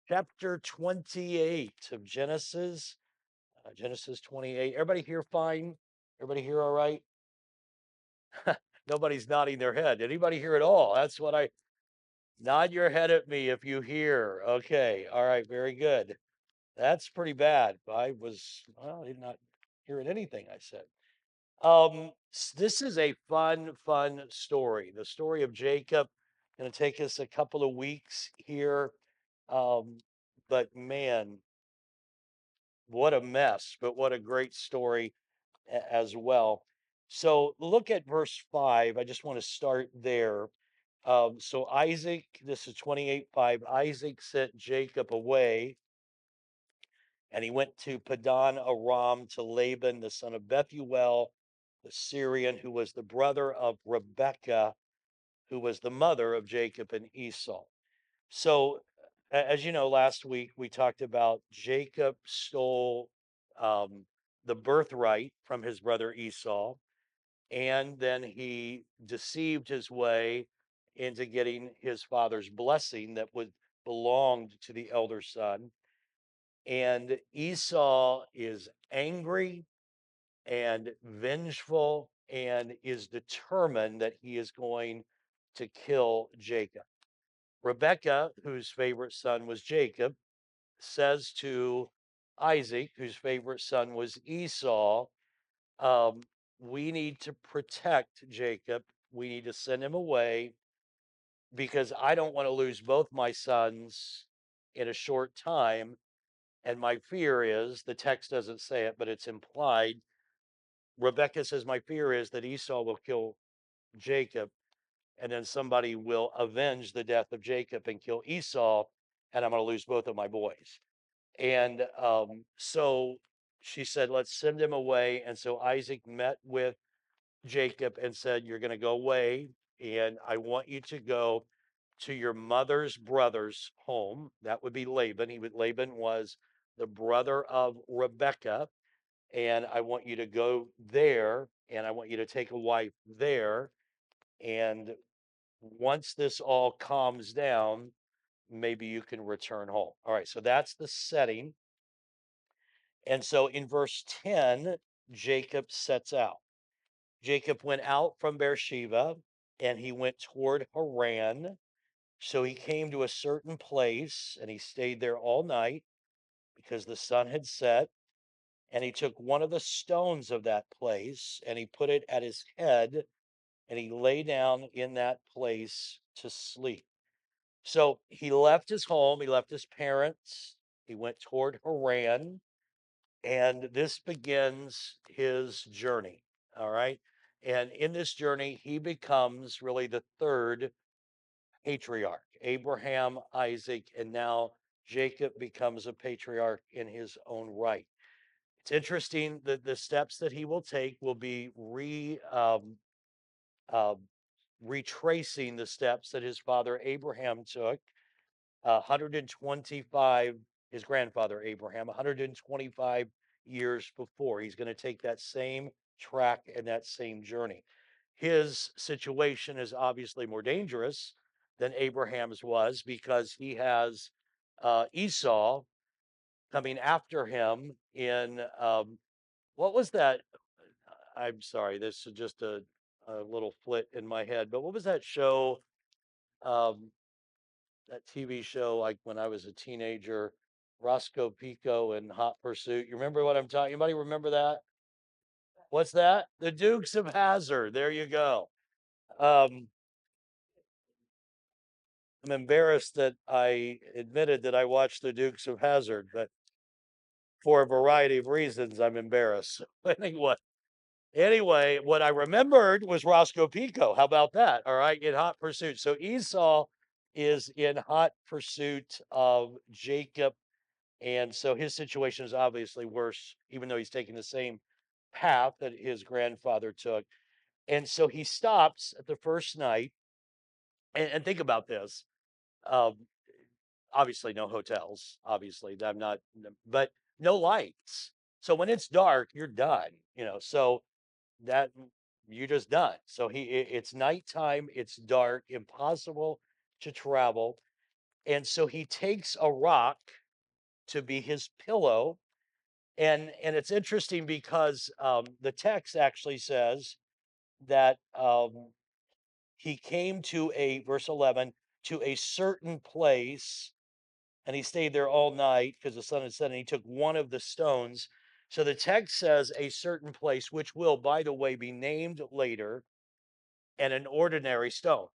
chapter 28 of Genesis. Genesis 28. Everybody here fine? Everybody here all right? Nobody's nodding their head. Anybody here at all? That's what I nod your head at me if you hear. Okay. All right. Very good. That's pretty bad. I did not hear anything I said. This is a fun story. The story of Jacob. Going to take us a couple of weeks here. Um, but man, what a mess, but what a great story as well. So look at verse 5. I just want to start there. So Isaac, this is 28:5. Isaac sent Jacob away, and he went to Padan Aram to Laban, the son of Bethuel, the Syrian, who was the brother of Rebekah, who was the mother of Jacob and Esau. So, as you know, last week we talked about Jacob stole um, the birthright from his brother Esau, and then he deceived his way into getting his father's blessing that would belonged to the elder son. And Esau is angry and vengeful and is determined that he is going to kill Jacob. Rebekah, whose favorite son was Jacob, says to Isaac, whose favorite son was Esau, um, we need to protect Jacob. We need to send him away because I don't want to lose both my sons in a short time. And my fear is the text doesn't say it, but it's implied. Rebecca says, my fear is that Esau will kill Jacob, and then somebody will avenge the death of Jacob and kill Esau, and I'm going to lose both of my boys. And so she said, let's send him away. And so Isaac met with Jacob and said, you're going to go away, and I want you to go to your mother's brother's home. That would be Laban. Laban was the brother of Rebekah, and I want you to go there, and I want you to take a wife there. And once this all calms down, maybe you can return home. All right, so that's the setting. And so in verse 10, Jacob sets out. Jacob went out from Beersheba and he went toward Haran. So he came to a certain place and he stayed there all night because the sun had set. And he took one of the stones of that place and he put it at his head and he lay down in that place to sleep. So he left his home, he left his parents, he went toward Haran, and this begins his journey. All right. And in this journey, he becomes really the third patriarch. Abraham, Isaac, and now Jacob becomes a patriarch in his own right. It's interesting that the steps that he will take will be uh, retracing the steps that his father Abraham took. 125, his grandfather Abraham, 125 years before. He's going to take that same track and that same journey. His situation is obviously more dangerous than Abraham's was because he has Esau coming after him in what was that? I'm sorry, this is just a little flit in my head, but what was that show? Um, that TV show like when I was a teenager, Roscoe Pico and Hot Pursuit. You remember what I'm talking? Anybody remember that? What's that? The Dukes of Hazzard. There you go. Um, I'm embarrassed that I admitted that I watched the Dukes of Hazzard, but for a variety of reasons, I'm embarrassed. Anyway, what I remembered was Roscoe Pico. How about that? All right, in hot pursuit. So Esau is in hot pursuit of Jacob. And so his situation is obviously worse, even though he's taking the same path that his grandfather took. And so he stops at the first night. And think about this. Um, Obviously, no hotels. Obviously, I'm not, but no lights. So when it's dark, you're done. So that you're just done. So it's nighttime. It's dark. Impossible to travel. And so he takes a rock to be his pillow. And it's interesting because the text actually says that he came to a verse 11 to a certain place, and he stayed there all night because the sun had set, and he took one of the stones. So the text says a certain place, which will, by the way, be named later, and an ordinary stone.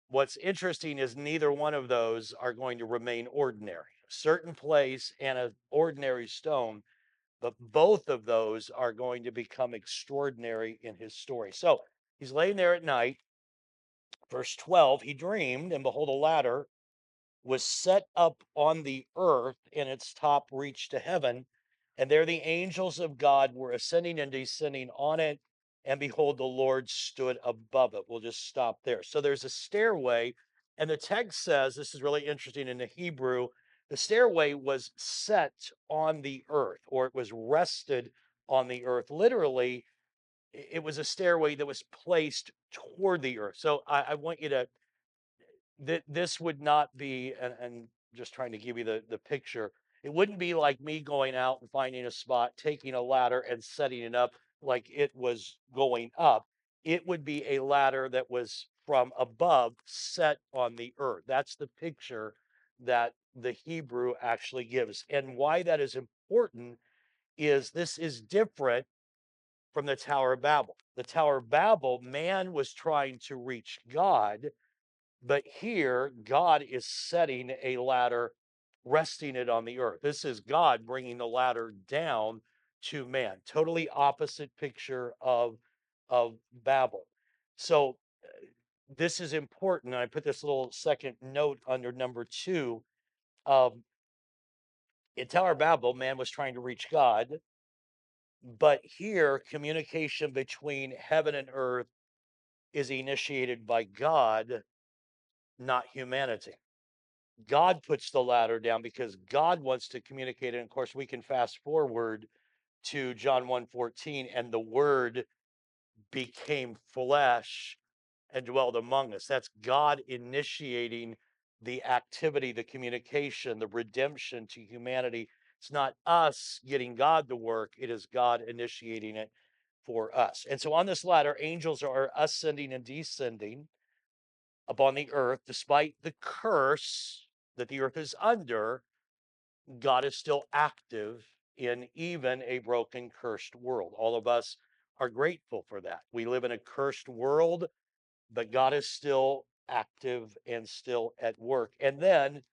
What's interesting is neither one of those are going to remain ordinary. A certain place and an ordinary stone, but both of those are going to become extraordinary in his story. So he's laying there at night. Verse 12, he dreamed, and behold, a ladder was set up on the earth, and its top reached to heaven. And there the angels of God were ascending and descending on it. And behold, the Lord stood above it. We'll just stop there. So there's a stairway, and the text says this is really interesting in the Hebrew. The stairway was set on the earth, or it was rested on the earth. Literally, it was a stairway that was placed toward the earth. So I want you to this would not be, and just trying to give you the picture, it wouldn't be like me going out and finding a spot, taking a ladder and setting it up like it was going up. It would be a ladder that was from above set on the earth. That's the picture that the Hebrew actually gives. And why that is important is this is different from the Tower of Babel. The Tower of Babel, man was trying to reach God, but here, God is setting a ladder, resting it on the earth. This is God bringing the ladder down to man. Totally opposite picture of Babel. So this is important. I put this little second note under number 2. Um, in Tower of Babel, man was trying to reach God, but here, communication between heaven and earth is initiated by God, not humanity. God puts the ladder down because God wants to communicate. And of course, we can fast forward to John 1:14, and the word became flesh and dwelled among us. That's God initiating the activity, the communication, the redemption to humanity. It's not us getting God to work, it is God initiating it for us. And so on this ladder, angels are ascending and descending upon the earth, despite the curse that the earth is under. God is still active in even a broken, cursed world. All of us are grateful for that. We live in a cursed world, but God is still active and still at work. And then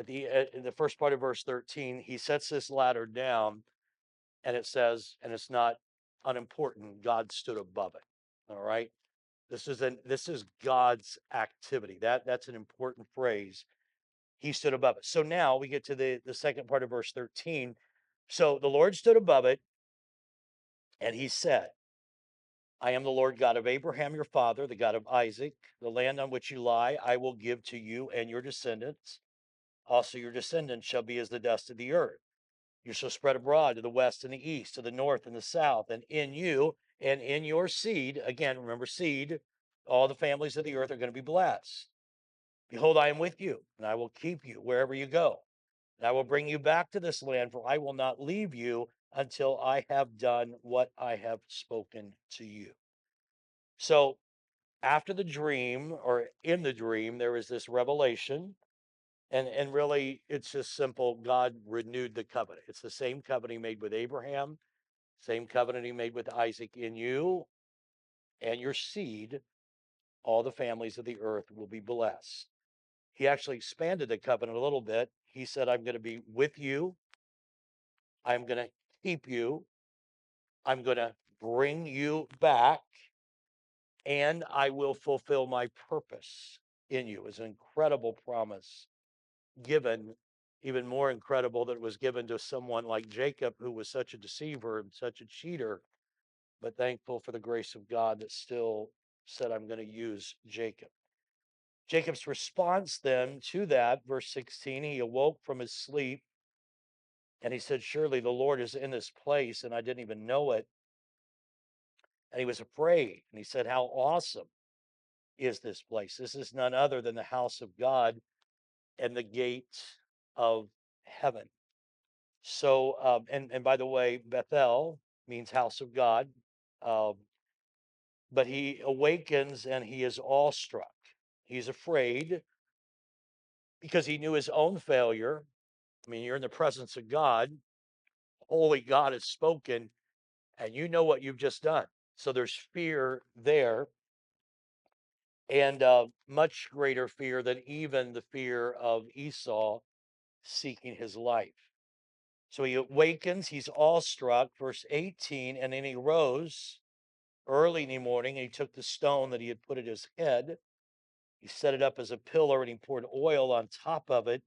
in the first part of verse 13, he sets this ladder down, and it says, and it's not unimportant, God stood above it. All right. This is God's activity. That's an important phrase. He stood above it. So now we get to the second part of verse 13. So the Lord stood above it, and he said, I am the Lord God of Abraham, your father, the God of Isaac. The land on which you lie, I will give to you and your descendants. Also, your descendants shall be as the dust of the earth. You shall spread abroad to the west and the east, to the north and the south, and in you and in your seed, again, remember seed, all the families of the earth are going to be blessed. Behold, I am with you, and I will keep you wherever you go. And I will bring you back to this land, for I will not leave you until I have done what I have spoken to you. So, after the dream, or in the dream, there is this revelation. And really, it's just simple. God renewed the covenant. It's the same covenant he made with Abraham, same covenant he made with Isaac. In you and your seed, all the families of the earth will be blessed. He actually expanded the covenant a little bit. He said, I'm going to be with you. I'm going to keep you. I'm going to bring you back, and I will fulfill my purpose in you. Is an incredible promise given, even more incredible that it was given to someone like Jacob, who was such a deceiver and such a cheater, but thankful for the grace of God that still said, I'm going to use Jacob. Jacob's response then to that, verse 16, he awoke from his sleep and he said, surely the Lord is in this place, and I didn't even know it. And he was afraid. And he said, how awesome is this place? This is none other than the house of God. and the gate of heaven. So, and by the way, Bethel means house of God. Um, but he awakens and he is awestruck. He's afraid because he knew his own failure. I mean, you're in the presence of God, holy God has spoken, and you know what you've just done. So there's fear there, and much greater fear than even the fear of Esau seeking his life. So he awakens, he's awestruck. Verse 18, and then he rose early in the morning and he took the stone that he had put at his head. He set it up as a pillar and he poured oil on top of it.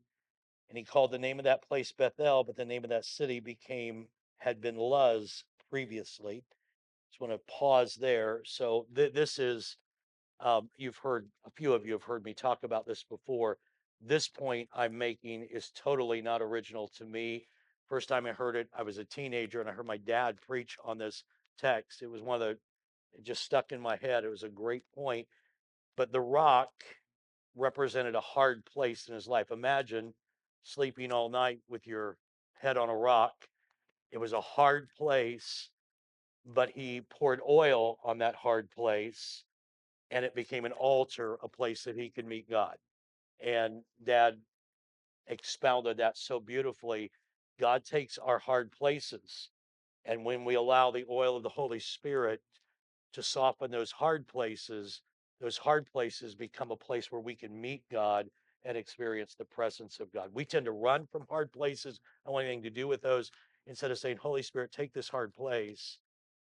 And he called the name of that place Bethel, but the name of that city had been Luz previously. Just want to pause there. So this is, you've heard, a few of you have heard me talk about this before. This point I'm making is totally not original to me. First time I heard it, I was a teenager and I heard my dad preach on this text. It was one of the, it just stuck in my head. It was a great point. But the rock represented a hard place in his life. Imagine sleeping all night with your head on a rock. It was a hard place, but he poured oil on that hard place and it became an altar, a place that he could meet God. And dad expounded that so beautifully. God takes our hard places, and when we allow the oil of the Holy Spirit to soften those hard places become a place where we can meet God and experience the presence of God. We tend to run from hard places. I don't want anything to do with those. Instead of saying, Holy Spirit, take this hard place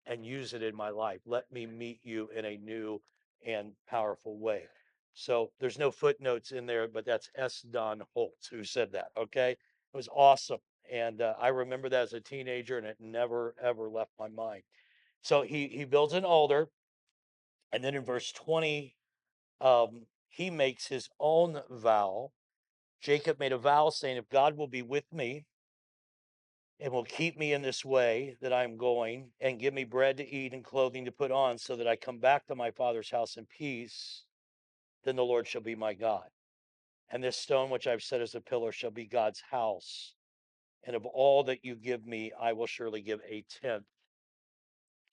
and use it in my life. Let me meet you in a new and powerful way. So there's no footnotes in there, but that's S. Don Holtz who said that. Okay. It was awesome. And I remember that as a teenager, and it never, ever left my mind. So he builds an altar. And then in verse 20, he makes his own vow. Jacob made a vow saying, if God will be with me and will keep me in this way that I'm going, and give me bread to eat and clothing to put on, so that I come back to my father's house in peace, then the Lord shall be my God. And this stone which I've set as a pillar shall be God's house. And of all that you give me, I will surely give a tenth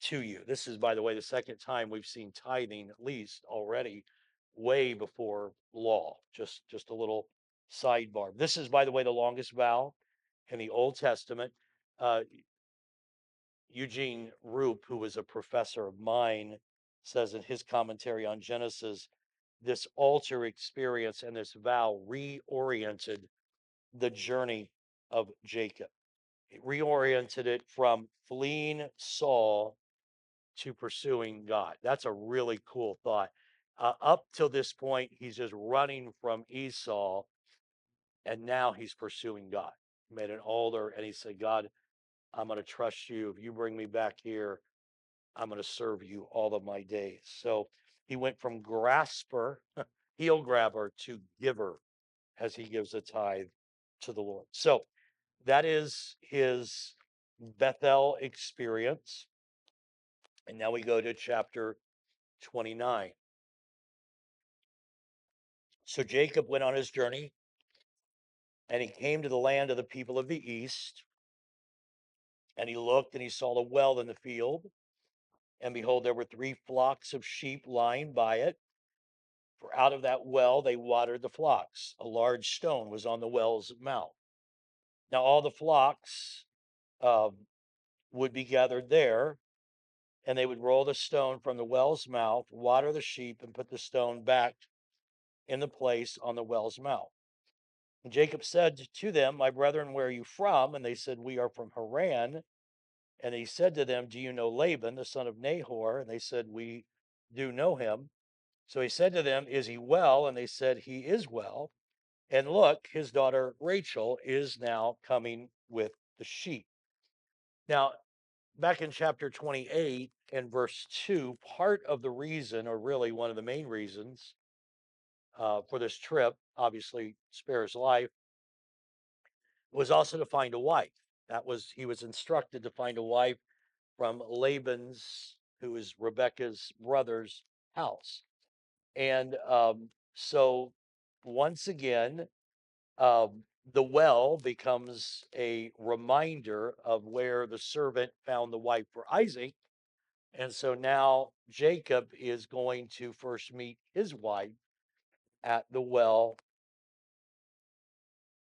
to you. This is, by the way, the second time we've seen tithing, at least already, way before law. Just a little sidebar. This is, by the way, the longest vow in the Old Testament. Uh, Eugene Roop, who was a professor of mine, says in his commentary on Genesis, this altar experience and this vow reoriented the journey of Jacob. It reoriented it from fleeing Saul to pursuing God. That's a really cool thought. Up till this point, he's just running from Esau, and now he's pursuing God. He made an altar, and he said, God, I'm going to trust you. If you bring me back here, I'm going to serve you all of my days. So he went from grasper, heel grabber, to giver as he gives a tithe to the Lord. So that is his Bethel experience. And now we go to chapter 29. So Jacob went on his journey, and he came to the land of the people of the east. And he looked, and he saw a well in the field. And behold, there were 3 flocks of sheep lying by it. For out of that well they watered the flocks. A large stone was on the well's mouth. Now all the flocks would be gathered there, and they would roll the stone from the well's mouth, water the sheep, and put the stone back in the place on the well's mouth. And Jacob said to them, my brethren, where are you from? And they said, we are from Haran. And he said to them, do you know Laban, the son of Nahor? And they said, we do know him. So he said to them, is he well? And they said, he is well. And look, his daughter Rachel is now coming with the sheep. Now, back in chapter 28 and verse 2, part of the reason, or really one of the main reasons for this trip, obviously spare his life, was also to find a wife. He was instructed to find a wife from Laban's, who is Rebecca's brother's house. And so once again, the well becomes a reminder of where the servant found the wife for Isaac. And so now Jacob is going to first meet his wife at the well.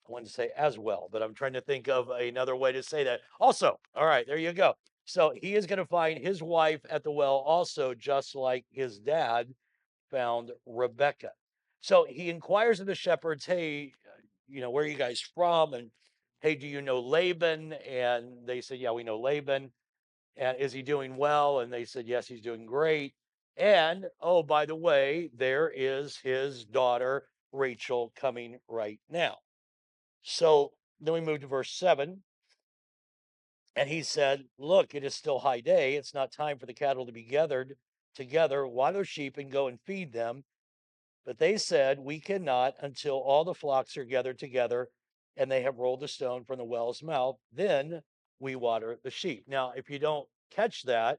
I wanted to say as well, but I'm trying to think of another way to say that. Also, all right, there you go. So he is going to find his wife at the well also, just like his dad found Rebecca. So he inquires of the shepherds, hey, where are you guys from? And hey, do you know Laban? And they said, yeah, we know Laban. And is he doing well? And they said, yes, he's doing great. And oh, by the way, there is his daughter, Rachel, coming right now. So then we move to verse 7. And he said, look, it is still high day. It's not time for the cattle to be gathered together. Water sheep and go and feed them. But they said, we cannot until all the flocks are gathered together and they have rolled the stone from the well's mouth. Then we water the sheep. Now, if you don't catch that,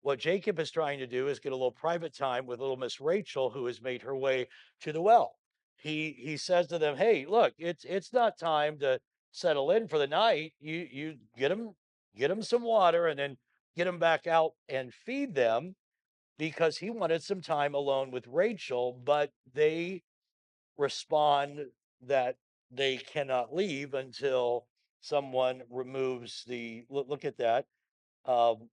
what Jacob is trying to do is get a little private time with little Miss Rachel, who has made her way to the well. He says to them, "Hey, look, it's not time to settle in for the night. You get them some water, and then get them back out and feed them." Because he wanted some time alone with Rachel, but they respond that they cannot leave until someone removes the look at that. Um,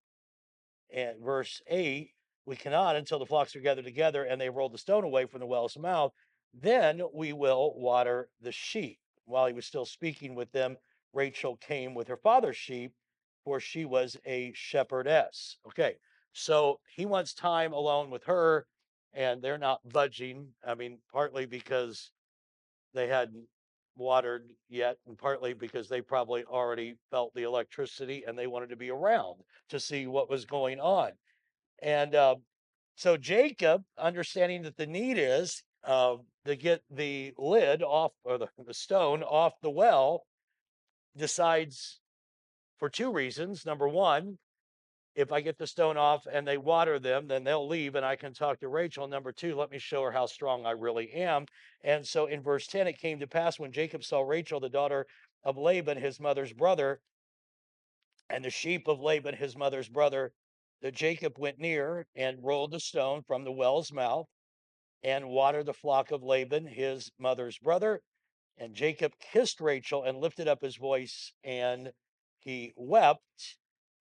and verse 8, we cannot until the flocks are gathered together and they roll the stone away from the well's mouth. Then we will water the sheep. While he was still speaking with them, Rachel came with her father's sheep, for she was a shepherdess. Okay, so he wants time alone with her, and they're not budging. I mean, partly because they hadn't watered yet, and partly because they probably already felt the electricity and they wanted to be around to see what was going on. And so Jacob, understanding that the need is to get the lid off or the stone off the well, decides for two reasons. Number one, if I get the stone off and they water them, then they'll leave and I can talk to Rachel. Number two, let me show her how strong I really am. And so in verse 10, it came to pass when Jacob saw Rachel, the daughter of Laban, his mother's brother, and the sheep of Laban, his mother's brother, that Jacob went near and rolled the stone from the well's mouth and watered the flock of Laban, his mother's brother. And Jacob kissed Rachel and lifted up his voice and he wept.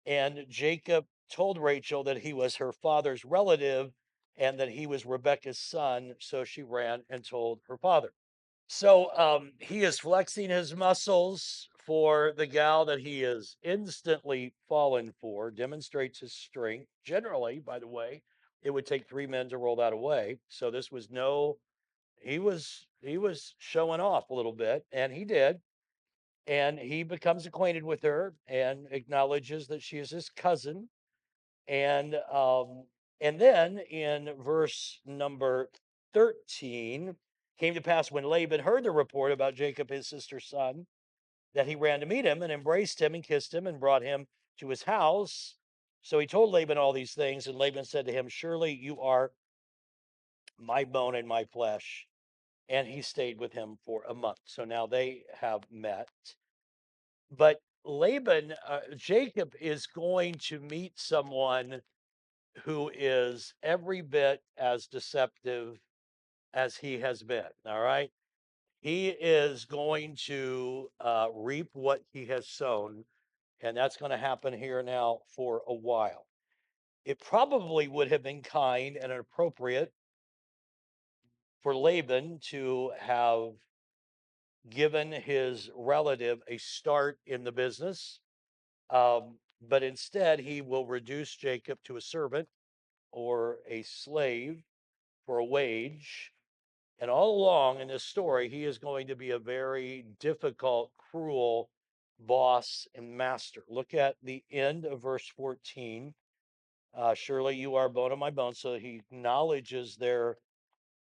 And Jacob told Rachel that he was her father's relative and that he was Rebekah's son. So she ran and told her father. So he is flexing his muscles for the gal that he is instantly fallen for, demonstrates his strength. Generally, by the way, it would take three men to roll that away. So this was no, he was showing off a little bit, and he did. And he becomes acquainted with her and acknowledges that she is his cousin. And then in verse number 13, came to pass when Laban heard the report about Jacob, his sister's son, that he ran to meet him and embraced him and kissed him and brought him to his house. So he told Laban all these things, and Laban said to him, surely you are my bone and my flesh. And he stayed with him for a month. So now they have met. But Jacob is going to meet someone who is every bit as deceptive as he has been. All right. He is going to reap what he has sown. And that's going to happen here now for a while. It probably would have been kind and appropriate for Laban to have given his relative a start in the business. But instead, he will reduce Jacob to a servant or a slave for a wage. And all along in this story, he is going to be a very difficult, cruel boss and master. Look at the end of verse 14. Surely you are bone of my bones. So he acknowledges their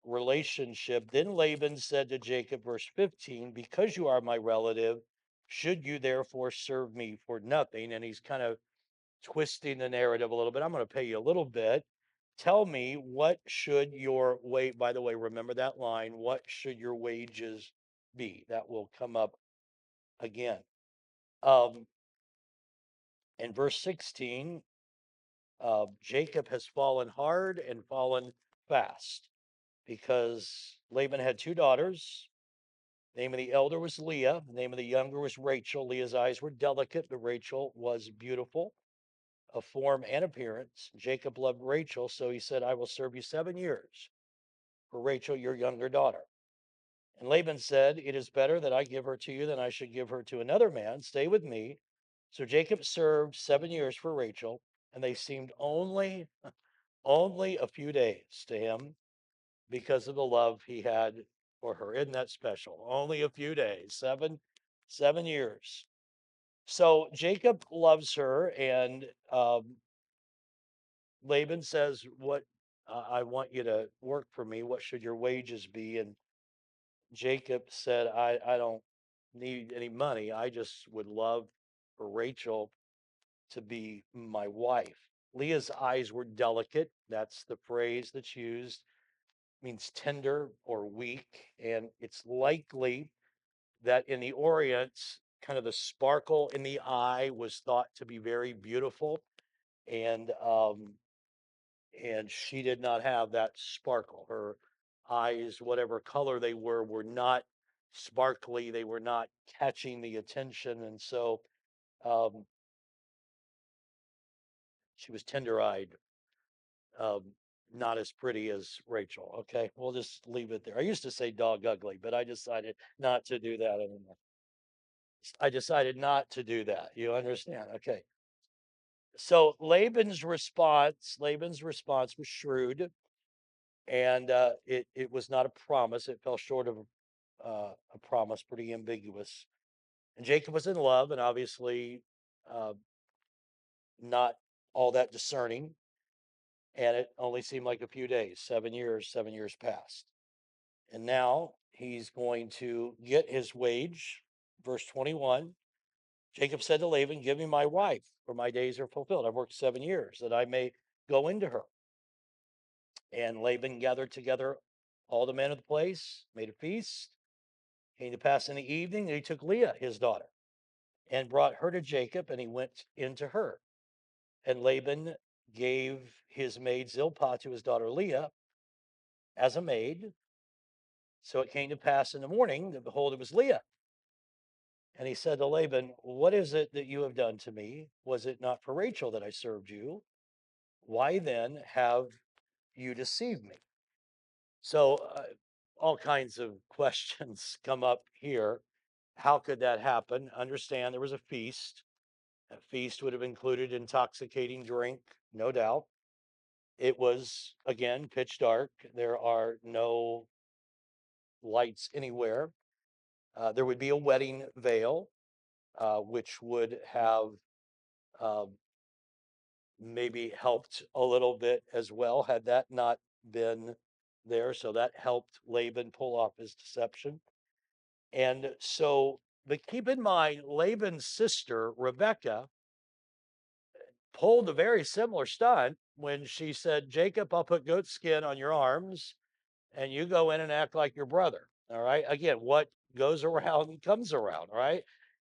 relationship. Then Laban said to Jacob, verse 15, because you are my relative, should you therefore serve me for nothing? And he's kind of twisting the narrative a little bit. I'm going to pay you a little bit. Tell me, what should your wait? By the way, remember that line. What should your wages be. That will come up again. Um, in verse 16, Jacob has fallen hard and fallen fast because Laban had two daughters. The name of the elder was Leah. The name of the younger was Rachel. Leah's eyes were delicate, but Rachel was beautiful of form and appearance. Jacob loved Rachel, so he said, I will serve you 7 years for Rachel, your younger daughter. And Laban said, it is better that I give her to you than I should give her to another man. Stay with me. So Jacob served 7 years for Rachel, and they seemed only a few days to him because of the love he had for her. Isn't that special? Only a few days, 7 years. So Jacob loves her, and Laban says, "What I want you to work for me. What should your wages be?" And Jacob said, I don't need any money. I just would love for Rachel to be my wife. Leah's eyes were delicate. That's the phrase that's used. It means tender or weak. And it's likely that in the Orient, kind of the sparkle in the eye was thought to be very beautiful. And and she did not have that sparkle. Her eyes, whatever color they were not sparkly. They were not catching the attention, and so um, she was tender-eyed, um, not as pretty as Rachel. Okay, we'll just leave it there. I used to say dog ugly, but I decided not to do that anymore. I decided not to do that. You understand? Okay. So Laban's response was shrewd, and it was not a promise. It fell short of a promise, pretty ambiguous. And Jacob was in love, and obviously uh, not all that discerning. And it only seemed like a few days, 7 years, 7 years passed. And now he's going to get his wage. Verse 21, Jacob said to Laban, give me my wife, for my days are fulfilled. I've worked 7 years that I may go into her. And Laban gathered together all the men of the place, made a feast. Came to pass in the evening that he took Leah, his daughter, and brought her to Jacob, and he went into her. And Laban gave his maid Zilpah to his daughter Leah as a maid. So it came to pass in the morning that behold, it was Leah. And he said to Laban, what is it that you have done to me? Was it not for Rachel that I served you? Why then have you deceived me? So all kinds of questions come up here. How could that happen? Understand there was a feast. A feast would have included intoxicating drink, no doubt. It was, again, pitch dark. There are no lights anywhere. There would be a wedding veil, which would have uh, maybe helped a little bit as well, had that not been there. So that helped Laban pull off his deception. And so, but keep in mind, Laban's sister, Rebecca, pulled a very similar stunt when she said, Jacob, I'll put goat skin on your arms and you go in and act like your brother. All right. Again, what goes around comes around. Right.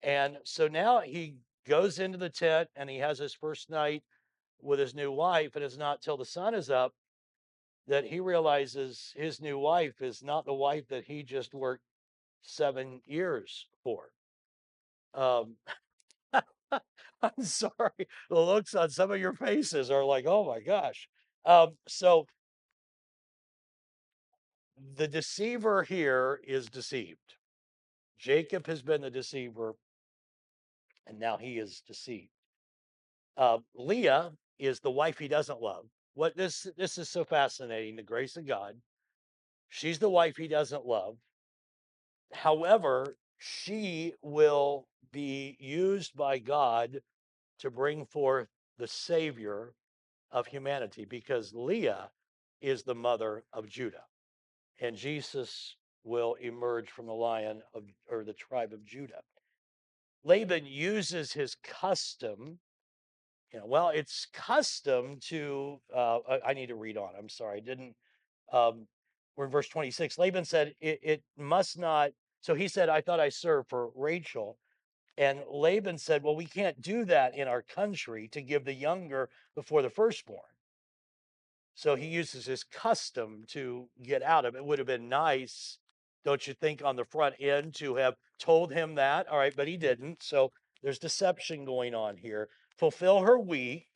And so now he goes into the tent and he has his first night with his new wife. And it's not till the sun is up that he realizes his new wife is not the wife that he just worked 7 years for. Um, I'm sorry. The looks on some of your faces are like, oh my gosh. So the deceiver here is deceived. Jacob has been the deceiver, and now he is deceived. Leah is the wife he doesn't love. What this is so fascinating, the grace of God. She's the wife he doesn't love. However, she will be used by God to bring forth the Savior of humanity because Leah is the mother of Judah, and Jesus will emerge from the lion of or the tribe of Judah. Laban uses his custom. Well, it's custom to. I need to read on. I'm sorry, I didn't. Um, we're in verse 26. Laban said, "It must not. So he said, I thought I served for Rachel. And Laban said, well, we can't do that in our country to give the younger before the firstborn. So he uses his custom to get out of it. It would have been nice, don't you think, on the front end to have told him that? All right, but he didn't. So there's deception going on here. Fulfill her week,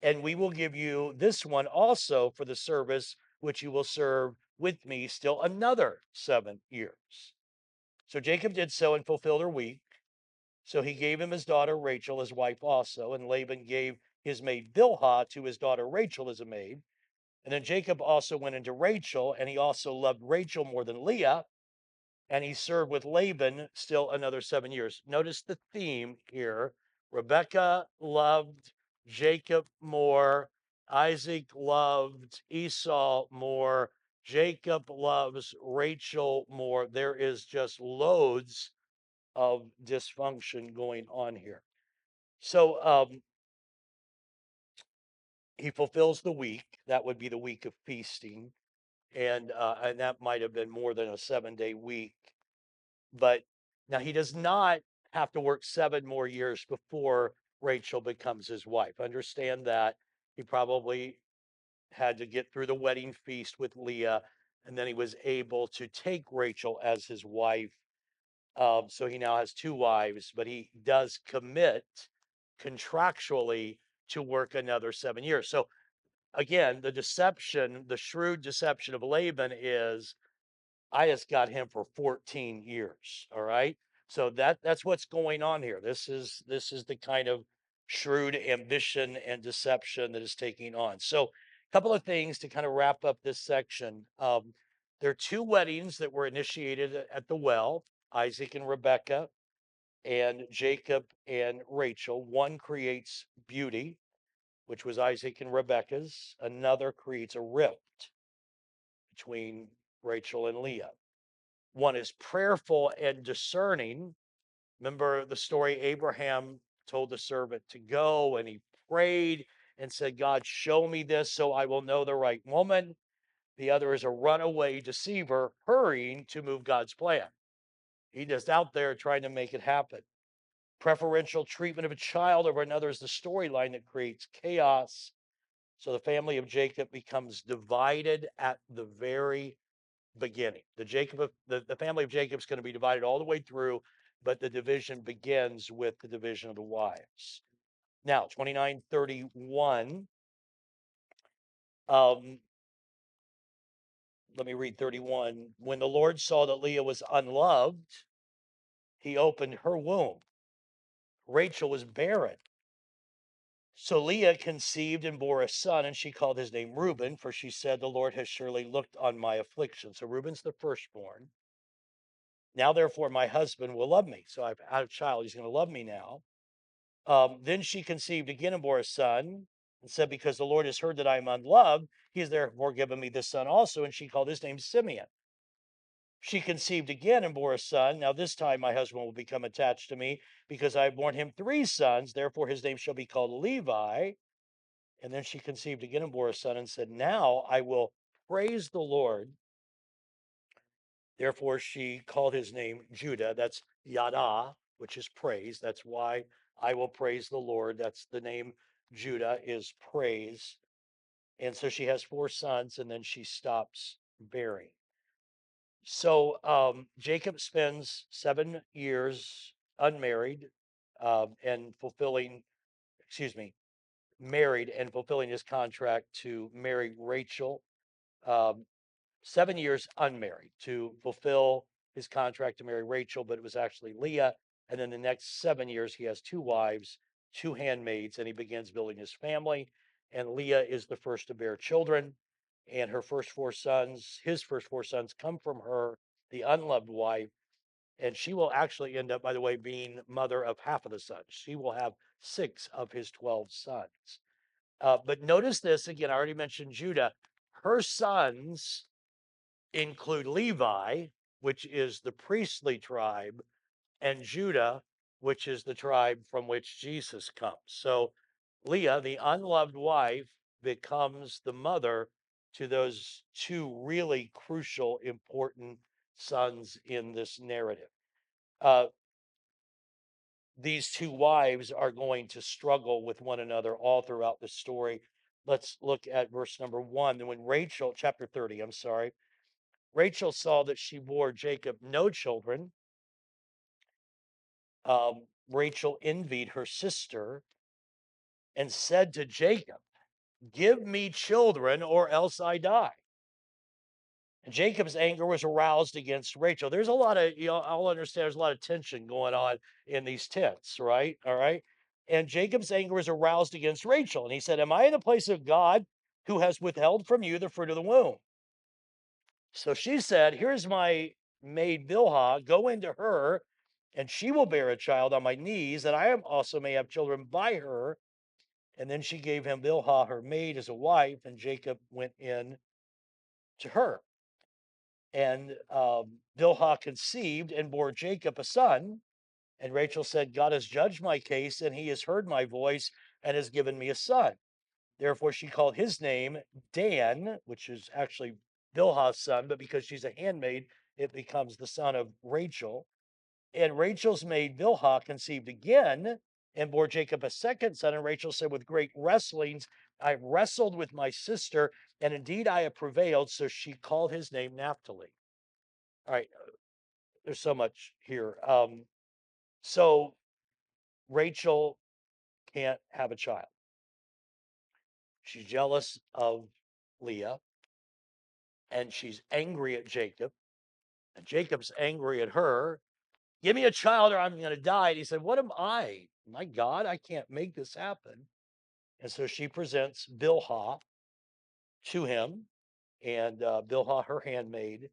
and we will give you this one also for the service which you will serve with me still another 7 years. So Jacob did so and fulfilled her week. So he gave him his daughter Rachel, his wife also, and Laban gave his maid Bilhah to his daughter Rachel as a maid. And then Jacob also went into Rachel, and he also loved Rachel more than Leah, and he served with Laban still another 7 years. Notice the theme here. Rebekah loved Jacob more. Isaac loved Esau more. Jacob loves Rachel more. There is just loads of dysfunction going on here. So he fulfills the week. That would be the week of feasting, and that might have been more than a 7-day week. But now he does not have to work 7 more years before Rachel becomes his wife. Understand that he probably had to get through the wedding feast with Leah, and then he was able to take Rachel as his wife. So he now has two wives, but he does commit contractually to work another 7 years. So again, the deception, the shrewd deception of Laban is I just got him for 14 years. All right. So that's what's going on here. This is the kind of shrewd ambition and deception that is taking on. So a couple of things to kind of wrap up this section. There are two weddings that were initiated at the well, Isaac and Rebekah, and Jacob and Rachel. One creates beauty, which was Isaac and Rebekah's. Another creates a rift between Rachel and Leah. One is prayerful and discerning. Remember the story Abraham told the servant to go and he prayed and said, God, show me this so I will know the right woman. The other is a runaway deceiver hurrying to move God's plan. He just out there trying to make it happen. Preferential treatment of a child over another is the storyline that creates chaos. So the family of Jacob becomes divided at the very beginning. The family of Jacob is going to be divided all the way through, but the division begins with the division of the wives. Now, 29:31. Um, Let me read 31. When the Lord saw that Leah was unloved, he opened her womb. Rachel was barren. So Leah conceived and bore a son, and she called his name Reuben, for she said, the Lord has surely looked on my affliction. So Reuben's the firstborn. Now, therefore, my husband will love me. So I've had a child. He's going to love me now. Then she conceived again and bore a son and said, because the Lord has heard that I am unloved, he has therefore given me this son also. And she called his name Simeon. She conceived again and bore a son. Now, this time my husband will become attached to me because I have borne him 3 sons. Therefore, his name shall be called Levi. And then she conceived again and bore a son and said, now I will praise the Lord. Therefore, she called his name Judah. That's Yada, which is praise. That's why I will praise the Lord. That's the name Judah is praise. And so she has 4 sons and then she stops bearing. So Jacob spends 7 years unmarried and fulfilling, excuse me, married and fulfilling his contract to marry Rachel. Um, 7 years unmarried to fulfill his contract to marry Rachel, but it was actually Leah. And then the next 7 years, he has 2 wives, 2 handmaids, and he begins building his family. And Leah is the first to bear children. And her first 4 sons, his first 4 sons, come from her, the unloved wife. And she will actually end up, by the way, being mother of half of the sons. She will have 6 of his 12 sons. But notice this again, I already mentioned Judah. Her sons include Levi, which is the priestly tribe, and Judah, which is the tribe from which Jesus comes. So Leah, the unloved wife, becomes the mother to those two really crucial, important sons in this narrative. Uh, these two wives are going to struggle with one another all throughout the story. Let's look at verse number 1. And when Rachel, chapter 30, I'm sorry, Rachel saw that she bore Jacob no children, Rachel envied her sister and said to Jacob, "Give me children or else I die." And Jacob's anger was aroused against Rachel. There's a lot of, I'll understand there's a lot of tension going on in these tents, right? All right. And Jacob's anger was aroused against Rachel. And he said, "Am I in the place of God who has withheld from you the fruit of the womb?" So she said, "Here's my maid Bilhah, go into her, and she will bear a child on my knees, that I am also may have children by her." And then she gave him Bilhah, her maid, as a wife, and Jacob went in to her. And Bilhah conceived and bore Jacob a son. And Rachel said, "God has judged my case, and he has heard my voice and has given me a son." Therefore, she called his name Dan, which is actually Bilhah's son, but because she's a handmaid, it becomes the son of Rachel. And Rachel's maid Bilhah conceived again and bore Jacob a second son. And Rachel said, "With great wrestlings, I wrestled with my sister, and indeed I have prevailed." So she called his name Naphtali. All right, there's so much here. So Rachel can't have a child. She's jealous of Leah, and she's angry at Jacob. And Jacob's angry at her. "Give me a child or I'm going to die." And he said, "What am I? My God, I can't make this happen." And so she presents Bilhah to him, and Bilhah, her handmaid.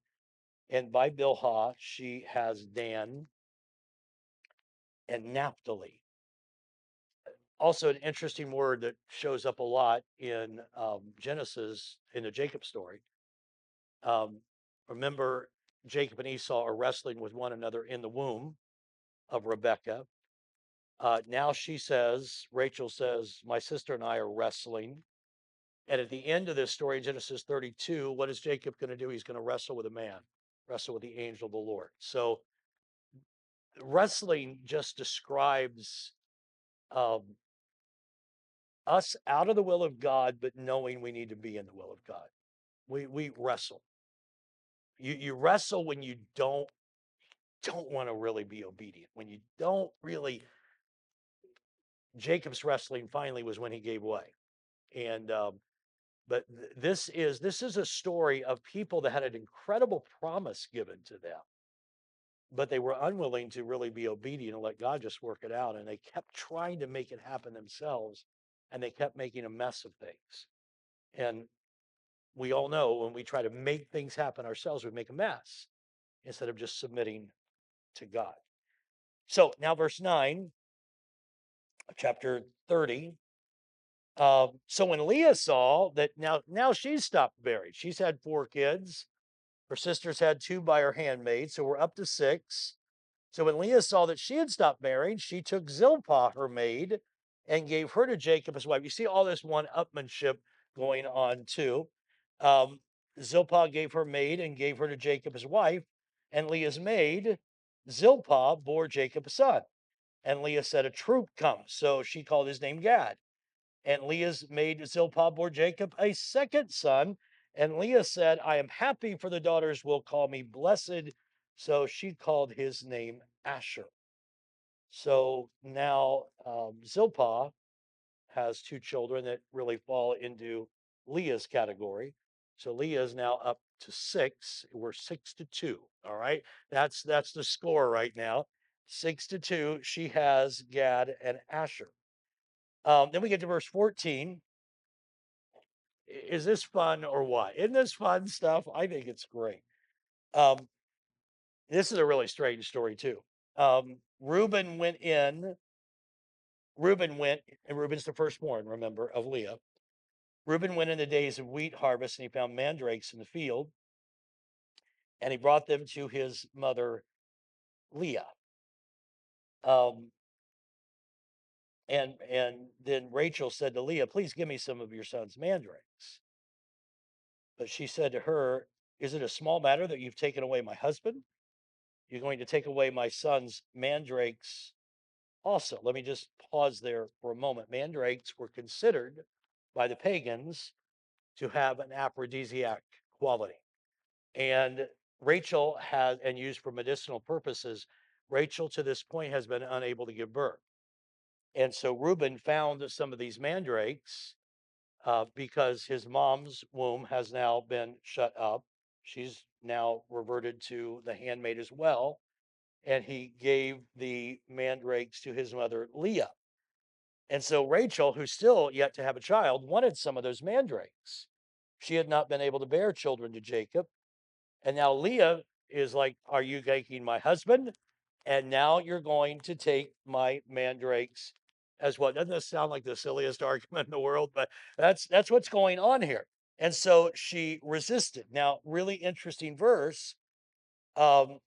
And by Bilhah, she has Dan and Naphtali. Also, an interesting word that shows up a lot in Genesis in the Jacob story. Um, remember, Jacob and Esau are wrestling with one another in the womb of Rebekah. Now she says, Rachel says, "My sister and I are wrestling." And at the end of this story, Genesis 32, what is Jacob going to do? He's going to wrestle with a man, wrestle with the angel of the Lord. So wrestling just describes um, us out of the will of God, but knowing we need to be in the will of God. We wrestle. You wrestle when you don't want to really be obedient. When you don't really, Jacob's wrestling finally was when he gave way. And but this is a story of people that had an incredible promise given to them, but they were unwilling to really be obedient and let God just work it out. And they kept trying to make it happen themselves, and they kept making a mess of things. And we all know when we try to make things happen ourselves, we make a mess instead of just submitting to God. So now, verse 9 of chapter 30. So when Leah saw that now she's stopped married, she's had 4 kids. Her sisters had 2 by her handmaid, so we're up to 6. So when Leah saw that she had stopped marrying, she took Zilpah, her maid, and gave her to Jacob as wife. You see all this one-upmanship going on too. Um, Zilpah gave her maid and gave her to Jacob as wife, and Leah's maid, Zilpah, bore Jacob a son. And Leah said, "A troop comes." So she called his name Gad. And Leah's maid Zilpah bore Jacob a second son. And Leah said, "I am happy, for the daughters will call me blessed." So she called his name Asher. So now Zilpah has 2 children that really fall into Leah's category. So Leah is now up to 6. We're 6-2. All right. That's the score right now. 6-2. She has Gad and Asher. Then we get to verse 14. Is this fun or what? Isn't this fun stuff? I think it's great. Um, this is a really strange story too. Reuben went in. Reuben went, and Reuben's the firstborn, remember, of Leah. Reuben went in the days of wheat harvest, and he found mandrakes in the field, and he brought them to his mother Leah. Um, and then Rachel said to Leah, "Please give me some of your son's mandrakes." But she said to her, Is it a small matter that you've taken away my husband? You're going to take away my son's mandrakes also. Let me just pause there for a moment. Mandrakes were considered by the pagans to have an aphrodisiac quality. And Rachel has, and used for medicinal purposes, Rachel to this point has been unable to give birth. And so Reuben found some of these mandrakes because his mom's womb has now been shut up. She's now reverted to the handmaid as well. And he gave the mandrakes to his mother, Leah. And so Rachel, who's still yet to have a child, wanted some of those mandrakes. She had not been able to bear children to Jacob. And now Leah is like, are you taking my husband? And now you're going to take my mandrakes as well. Doesn't this sound like the silliest argument in the world? But that's what's going on here. And so she resisted. Now, really interesting verse. Um,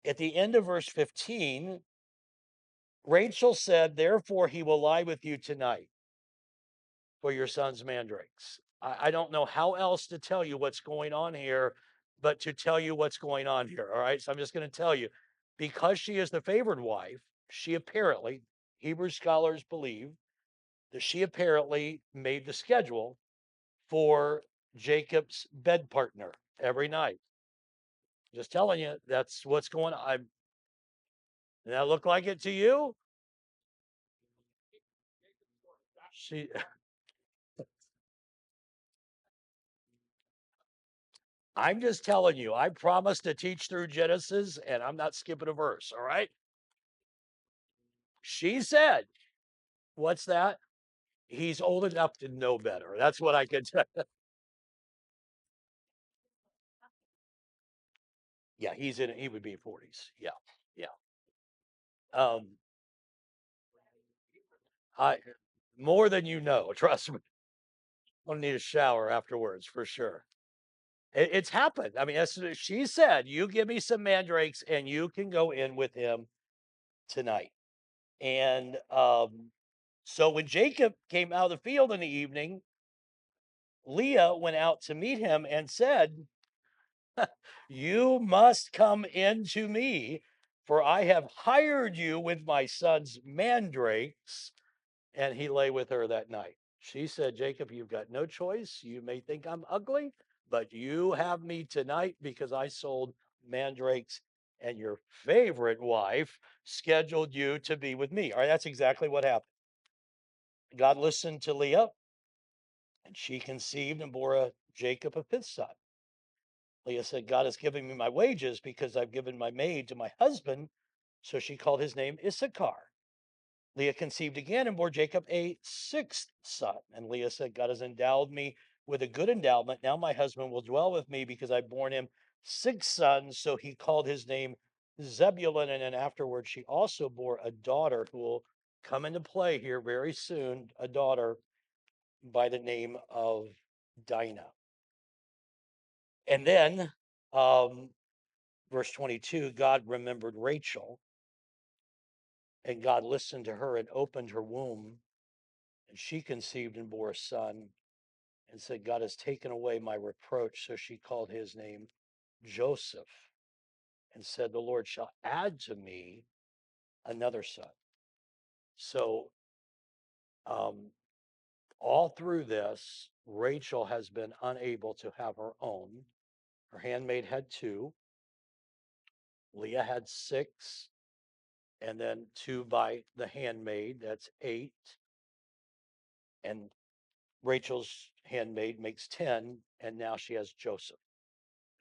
at the end of verse 15, Rachel said, therefore he will lie with you tonight for your son's mandrakes. I don't know how else to tell you what's going on here, but to tell you what's going on here. All right. So I'm just going to tell you because she is the favored wife, she apparently, Hebrew scholars believe that she apparently made the schedule for Jacob's bed partner every night. Just telling you, that's what's going on. Does that look like it to you? She I'm just telling you, I promised to teach through Genesis and I'm not skipping a verse. All right. She said, what's that? He's old enough to know better. That's what I can tell. Yeah, he would be 40s. Yeah. Yeah. Um, I more than you know, trust me. I'll need a shower afterwards for sure. It's happened. I mean, she said, you give me some mandrakes and you can go in with him tonight. And so when Jacob came out of the field in the evening, Leah went out to meet him and said, you must come into me, for I have hired you with my son's mandrakes. And he lay with her that night. She said, Jacob, you've got no choice. You may think I'm ugly, but you have me tonight because I sold mandrakes and your favorite wife scheduled you to be with me. All right, that's exactly what happened. God listened to Leah, and she conceived and bore a Jacob a fifth son. Leah said, God has given me my wages because I've given my maid to my husband. So she called his name Issachar. Leah conceived again and bore Jacob a sixth son. And Leah said, God has endowed me with a good endowment. Now my husband will dwell with me because I've borne him six sons. So he called his name Zebulun. And then afterwards, she also bore a daughter who will come into play here very soon, a daughter by the name of Dinah. And then, verse 22, God remembered Rachel, and God listened to her and opened her womb, and she conceived and bore a son, and said, God has taken away my reproach. So she called his name Joseph and said, the Lord shall add to me another son. So, um, all through this, Rachel has been unable to have her own. Her handmaid had two, Leah had six, and then two by the handmaid, that's eight. And Rachel's handmaid makes 10, and now she has Joseph.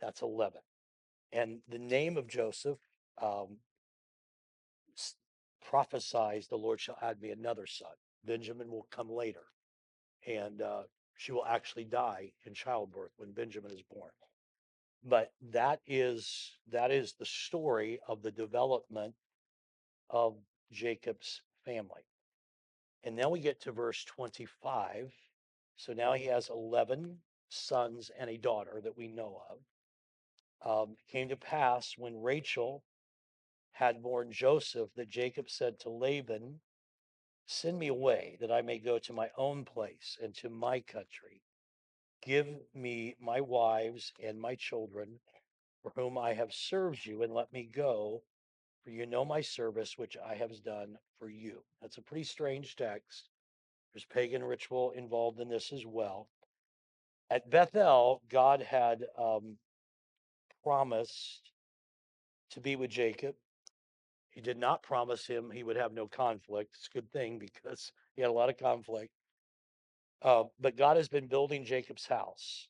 That's 11. And the name of Joseph um, prophesies the Lord shall add me another son. Benjamin will come later, and she will actually die in childbirth when Benjamin is born. But that is the story of the development of Jacob's family. And then we get to verse 25. So now he has 11 sons and a daughter that we know of. Came to pass when Rachel had born Joseph that Jacob said to Laban, send me away that I may go to my own place and to my country. give me my wives and my children for whom I have served you, and let me go, for you know my service which I have done for you. That's a pretty strange text. There's pagan ritual involved in this as well. At Bethel, God had promised to be with Jacob. He did not promise him he would have no conflict. It's a good thing because he had a lot of conflict. But God has been building Jacob's house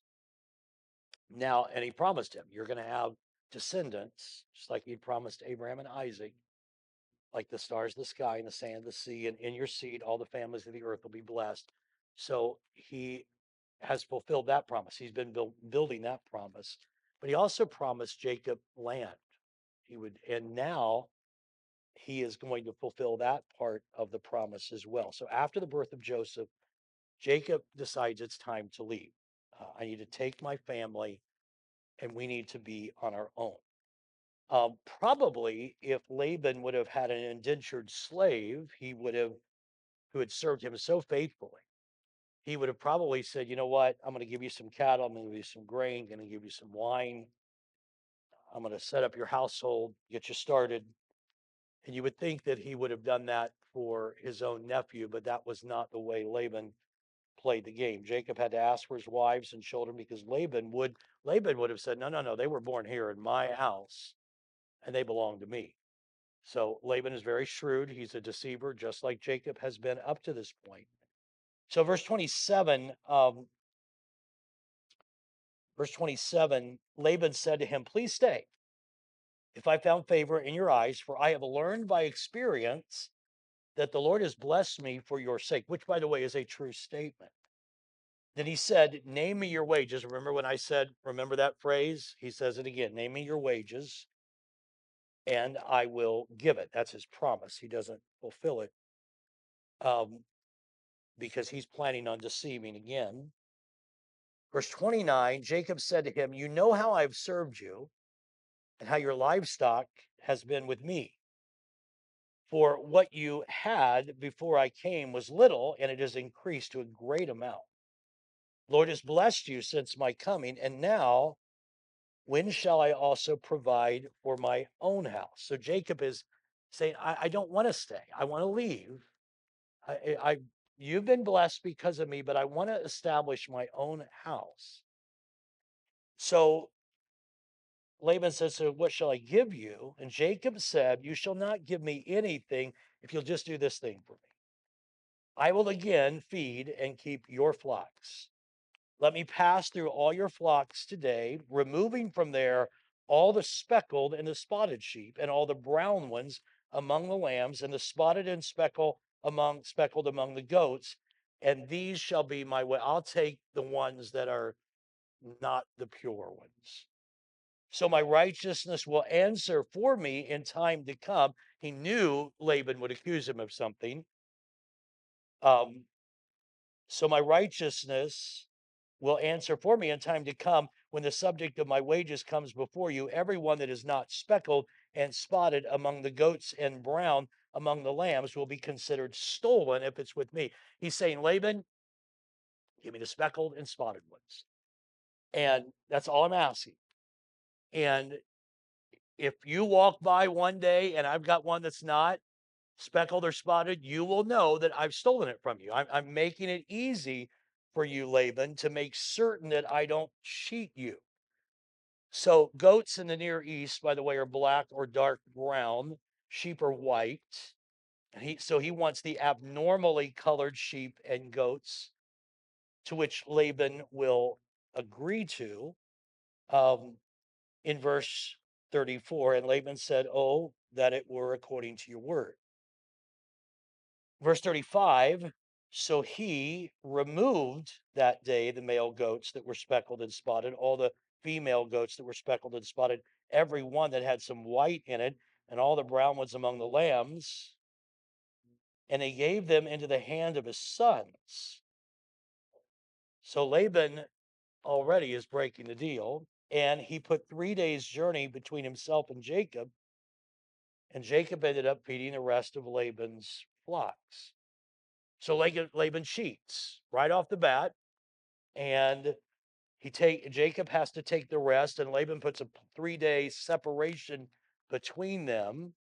now, and he promised him, you're going to have descendants, just like he promised Abraham and Isaac, like the stars of the sky and the sand of the sea, and in your seed, all the families of the earth will be blessed. So he has fulfilled that promise. He's been building that promise, but he also promised Jacob land. He would, and now he is going to fulfill that part of the promise as well. So after the birth of Joseph, Jacob decides it's time to leave. I need to take my family and we need to be on our own. Probably if Laban would have had an indentured slave, who had served him so faithfully, he would have probably said, you know what, I'm going to give you some cattle, I'm going to give you some grain, I'm going to give you some wine, I'm going to set up your household, get you started. And you would think that he would have done that for his own nephew, but that was not the way Laban played the game. Jacob had to ask for his wives and children because Laban would have said, no, no, no, they were born here in my house and they belong to me. So Laban is very shrewd. He's a deceiver, just like Jacob has been up to this point. So verse 27, Laban said to him, please stay if I found favor in your eyes, for I have learned by experience that the Lord has blessed me for your sake, which, by the way, is a true statement. Then he said, name me your wages. Remember when I said, remember that phrase? He says it again, name me your wages and I will give it. That's his promise. He doesn't fulfill it um, because he's planning on deceiving again. Verse 29, Jacob said to him, you know how I've served you and how your livestock has been with me. For what you had before I came was little, and it has increased to a great amount. Lord has blessed you since my coming, and now when shall I also provide for my own house? So Jacob is saying, I don't want to stay. I want to leave. I you've been blessed because of me, but I want to establish my own house. So Laban says, so what shall I give you? And Jacob said, you shall not give me anything if you'll just do this thing for me. I will again feed and keep your flocks. Let me pass through all your flocks today, removing from there all the speckled and the spotted sheep, and all the brown ones among the lambs, and the spotted and speckled among the goats. And these shall be my way. I'll take the ones that are not the pure ones. So my righteousness will answer for me in time to come. He knew Laban would accuse him of something. Um, so my righteousness will answer for me in time to come when the subject of my wages comes before you. Everyone that is not speckled and spotted among the goats and brown among the lambs will be considered stolen if it's with me. He's saying, Laban, give me the speckled and spotted ones. And that's all I'm asking. And if you walk by one day and I've got one that's not speckled or spotted, you will know that I've stolen it from you. I'm making it easy for you, Laban, to make certain that I don't cheat you. So goats in the Near East, by the way, are black or dark brown. Sheep are white. So he wants the abnormally colored sheep and goats, to which Laban will agree to. Um, in verse 34, and Laban said, oh, that it were according to your word. Verse 35, so he removed that day the male goats that were speckled and spotted, all the female goats that were speckled and spotted, every one that had some white in it, and all the brown ones among the lambs. And he gave them into the hand of his sons. So Laban already is breaking the deal. And he put 3 days' journey between himself and Jacob. And Jacob ended up feeding the rest of Laban's flocks. So Laban cheats right off the bat. And Jacob has to take the rest, and Laban puts a 3-day separation between them.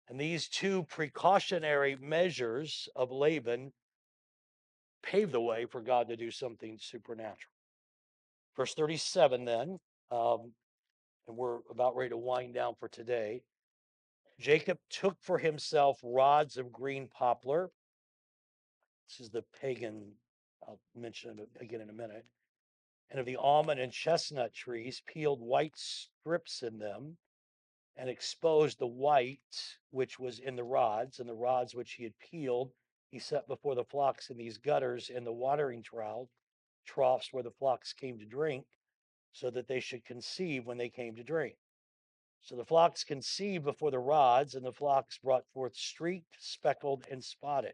And these two precautionary measures of Laban pave the way for God to do something supernatural. Verse 37, then, and we're about ready to wind down for today. Jacob took for himself rods of green poplar. This is the pagan, I'll mention it again in a minute. And of the almond and chestnut trees, peeled white strips in them, and exposed the white which was in the rods, and the rods which he had peeled, he set before the flocks in these gutters in the watering troughs where the flocks came to drink, so that they should conceive when they came to drink. So the flocks conceived before the rods, and the flocks brought forth streaked, speckled, and spotted.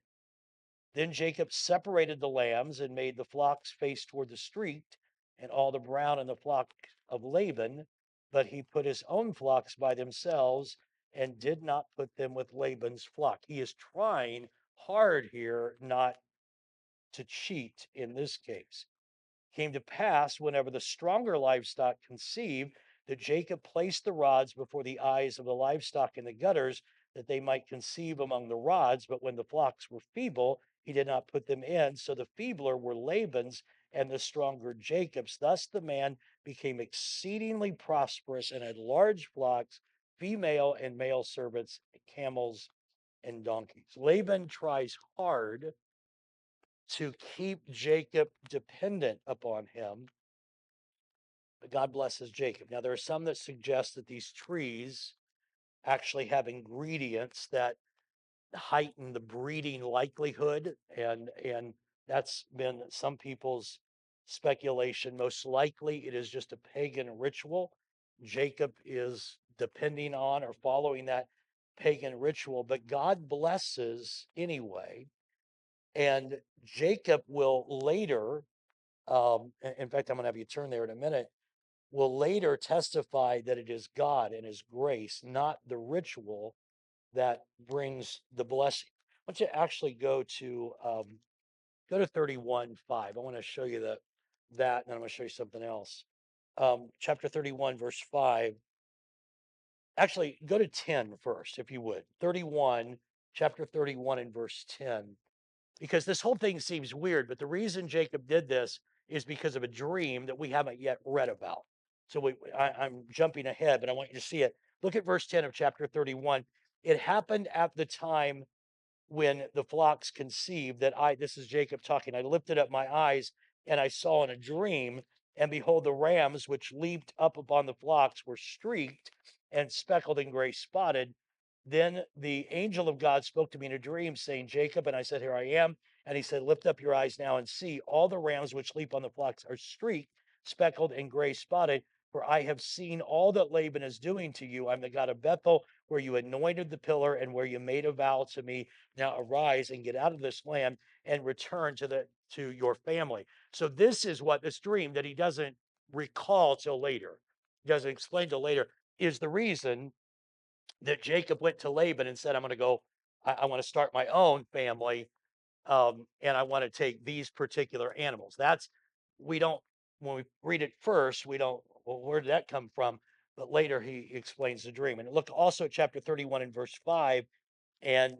Then Jacob separated the lambs and made the flocks face toward the streaked, and all the brown in the flock of Laban, but he put his own flocks by themselves and did not put them with Laban's flock. He is trying hard here not to cheat in this case. Came to pass, whenever the stronger livestock conceived, that Jacob placed the rods before the eyes of the livestock in the gutters, that they might conceive among the rods. But when the flocks were feeble, he did not put them in. So the feebler were Laban's, and the stronger Jacob's. Thus the man became exceedingly prosperous and had large flocks, female and male servants, camels, and donkeys. Laban tries hard to keep Jacob dependent upon him, but God blesses Jacob. Now, there are some that suggest that these trees actually have ingredients that heighten the breeding likelihood, and that's been some people's speculation. Most likely, it is just a pagan ritual. Jacob is depending on or following that pagan ritual, but God blesses anyway. And Jacob will later, in fact, I'm going to have you turn there in a minute, will later testify that it is God and his grace, not the ritual, that brings the blessing. I want you to actually go to 31:5. I want to show you that, and then I'm going to show you something else. Chapter 31, verse 5. Actually, go to 10 first, if you would. Chapter 31 and verse 10. Because this whole thing seems weird, but the reason Jacob did this is because of a dream that we haven't yet read about. So I'm jumping ahead, but I want you to see it. Look at verse 10 of chapter 31. It happened at the time when the flocks conceived that this is Jacob talking, I lifted up my eyes and I saw in a dream, and behold, the rams which leaped up upon the flocks were streaked and speckled and gray spotted. Then the angel of God spoke to me in a dream, saying, Jacob, and I said, Here I am. And he said, Lift up your eyes now and see, all the rams which leap on the flocks are streaked, speckled, and gray spotted. For I have seen all that Laban is doing to you. I'm the God of Bethel, where you anointed the pillar and where you made a vow to me. Now arise and get out of this land and return to your family. So this is what this dream that he doesn't recall till later, he doesn't explain till later, is the reason that Jacob went to Laban and said, I'm going to go, I want to start my own family, and I want to take these particular animals. We don't, when we read it first, we don't, well, where did that come from? But later he explains the dream. And look also at chapter 31 and verse 5 and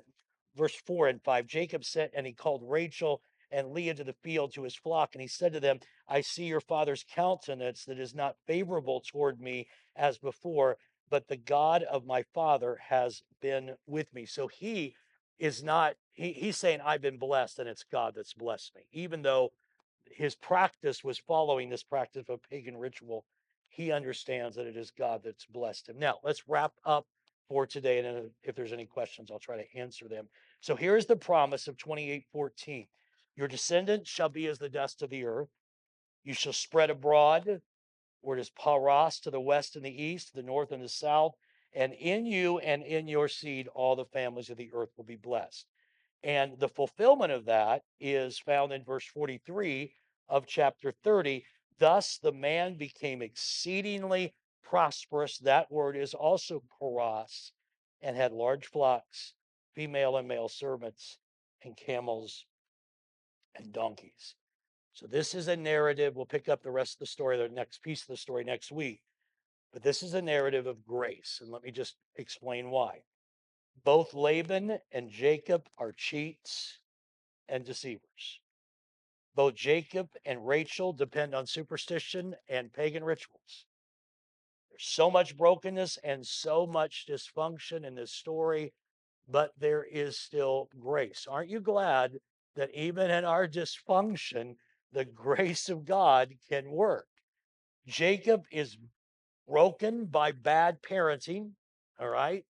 verse 4 and 5. Jacob sent and he called Rachel and Leah to the field to his flock. And he said to them, I see your father's countenance that is not favorable toward me as before, but the God of my father has been with me. So he is not, he's saying, I've been blessed and it's God that's blessed me. Even though his practice was following this practice of pagan ritual, he understands that it is God that's blessed him. Now, let's wrap up for today. And if there's any questions, I'll try to answer them. So here's the promise of 28:14. Your descendants shall be as the dust of the earth. You shall spread abroad, where it is Paras to the west and the east, the north and the south. And in you and in your seed, all the families of the earth will be blessed. And the fulfillment of that is found in verse 43 of chapter 30. Thus the man became exceedingly prosperous. That word is also paras, and had large flocks, female and male servants, and camels and donkeys. So this is a narrative. We'll pick up the rest of the story, the next piece of the story next week. But this is a narrative of grace. And let me just explain why. Both Laban and Jacob are cheats and deceivers. Both Jacob and Rachel depend on superstition and pagan rituals. There's so much brokenness and so much dysfunction in this story, but there is still grace. Aren't you glad that even in our dysfunction, the grace of God can work? Jacob is broken by bad parenting, all right?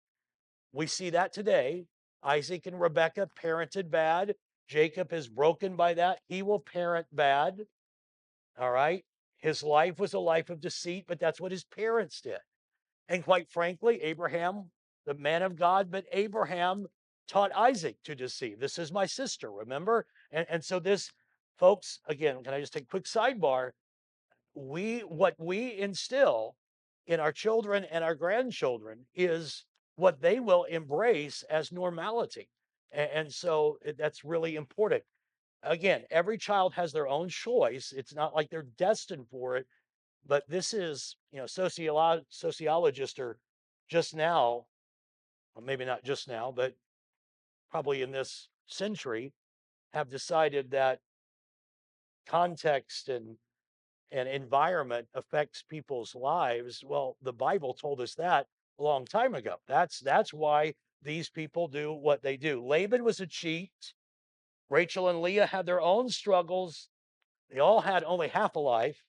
We see that today. Isaac and Rebekah parented bad. Jacob is broken by that. He will parent bad, all right? His life was a life of deceit, but that's what his parents did. And quite frankly, Abraham, the man of God, but Abraham taught Isaac to deceive. This is my sister, remember? And so this, folks, again, can I just take a quick sidebar? What we instill in our children and our grandchildren is what they will embrace as normality. And so that's really important. Again, every child has their own choice. It's not like they're destined for it, but this is, sociologists are just now, well, maybe not just now, but probably in this century, have decided that context and environment affects people's lives. Well, the Bible told us that a long time ago. That's why these people do what they do. Laban was a cheat. Rachel and Leah had their own struggles. They all had only half a life,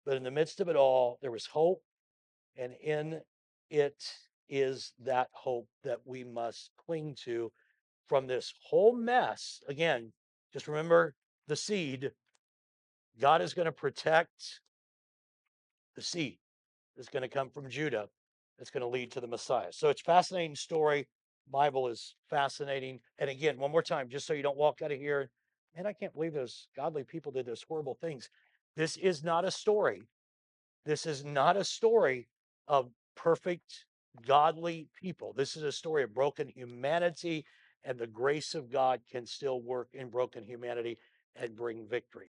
but in the midst of it all, there was hope, and in it is that hope that we must cling to from this whole mess. Again, just remember the seed. God is going to protect the seed that's going to come from Judah that's going to lead to the Messiah. So it's a fascinating story. Bible is fascinating. And again, one more time, just so you don't walk out of here, and I can't believe those godly people did those horrible things. This is not a story. This is not a story of perfect, godly people. This is a story of broken humanity, and the grace of God can still work in broken humanity and bring victory.